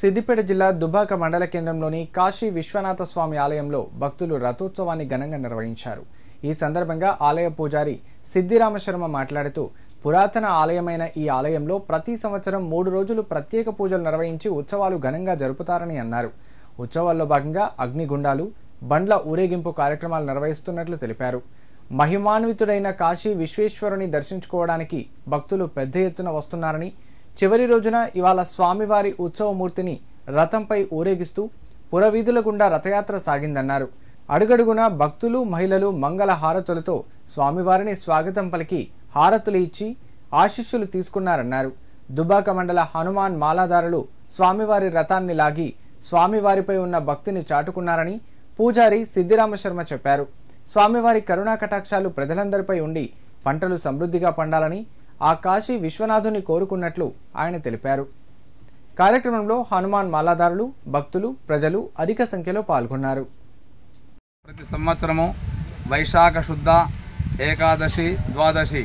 సిద్దిపేట జిల్లా దుబ్బాక మండల కేంద్రంలోని కాశీ విశ్వనాథ స్వామి ఆలయంలో భక్తులు రథోత్సవాన్ని ఘనంగా నిర్వహించారు. ఈ సందర్భంగా ఆలయ పూజారి సిద్దిరామ శర్మ మాట్లాడుతూ, పురాతన ఆలయమైన ఈ ఆలయంలో ప్రతి సంవత్సరం 3 రోజులు ప్రత్యేక పూజలు నిర్వహించి ఉత్సవాలు ఘనంగా జరుపుతారని అన్నారు. ఉత్సవాల్లో భాగంగా అగ్నిగుండాలు, బండ్ల ఊరేగింపు కార్యక్రమాలు నిర్వహిస్తున్నట్లు తెలిపారు. మహిమాన్వితుడైన కాశీ విశ్వేశ్వరుని దర్శించుకోవడానికి భక్తులు పెద్ద ఎత్తున వస్తున్నారని, చివరి రోజున ఇవాళ స్వామివారి ఉత్సవమూర్తిని రథంపై ఊరేగిస్తూ పురవీధుల గుండా రథయాత్ర సాగిందన్నారు. అడుగడుగున భక్తులు, మహిళలు మంగళ హారతులతో స్వామివారిని స్వాగతం పలికి హారతులు ఇచ్చి ఆశీస్సులు తీసుకున్నారన్నారు. దుబ్బాక మండల హనుమాన్ మాలాదారులు స్వామివారి రథాన్ని లాగి స్వామివారిపై ఉన్న భక్తిని చాటుకున్నారని పూజారి సిద్దిరామ శర్మ చెప్పారు. స్వామివారి కరుణా కటాక్షాలు ప్రజలందరిపై ఉండి పంటలు సమృద్ధిగా పండాలని ఆ కాశీ విశ్వనాథుని కోరుకున్నట్లు ఆయన తెలిపారు. కార్యక్రమంలో హనుమాన్ మాలాదారులు, భక్తులు, ప్రజలు అధిక సంఖ్యలో పాల్గొన్నారు. ప్రతి సంవత్సరము వైశాఖ శుద్ధ ఏకాదశి, ద్వాదశి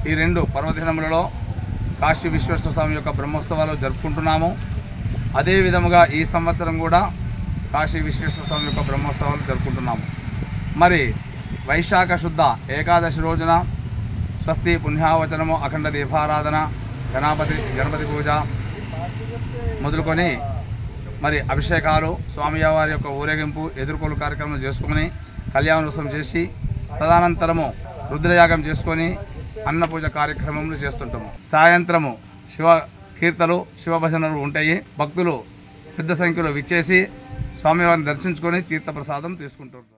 ఈ 2 పర్వదినములలో కాశీ విశ్వేశ్వర స్వామి యొక్క బ్రహ్మోత్సవాలు జరుపుకుంటున్నాము. అదే విధముగా ఈ సంవత్సరం కూడా కాశీ విశ్వేశ్వర స్వామి యొక్క బ్రహ్మోత్సవాలు జరుపుకుంటున్నాము. మరి వైశాఖ శుద్ధ ఏకాదశి రోజున స్వస్తి పుణ్యావచనము, అఖండ దీపారాధన, గణపతి పూజ మొదలుకొని మరి అభిషేకాలు, స్వామివారి యొక్క ఊరేగింపు, ఎదుర్కోలు కార్యక్రమం చేసుకుని కళ్యాణోత్సవం చేసి తదనంతరము రుద్రయాగం చేసుకొని అన్నపూజ కార్యక్రమములు చేస్తుంటాము. సాయంత్రము శివ కీర్తలు, శివభజనలు ఉంటాయి. భక్తులు పెద్ద సంఖ్యలో విచ్చేసి స్వామివారిని దర్శించుకొని తీర్థప్రసాదం తీసుకుంటుంటారు.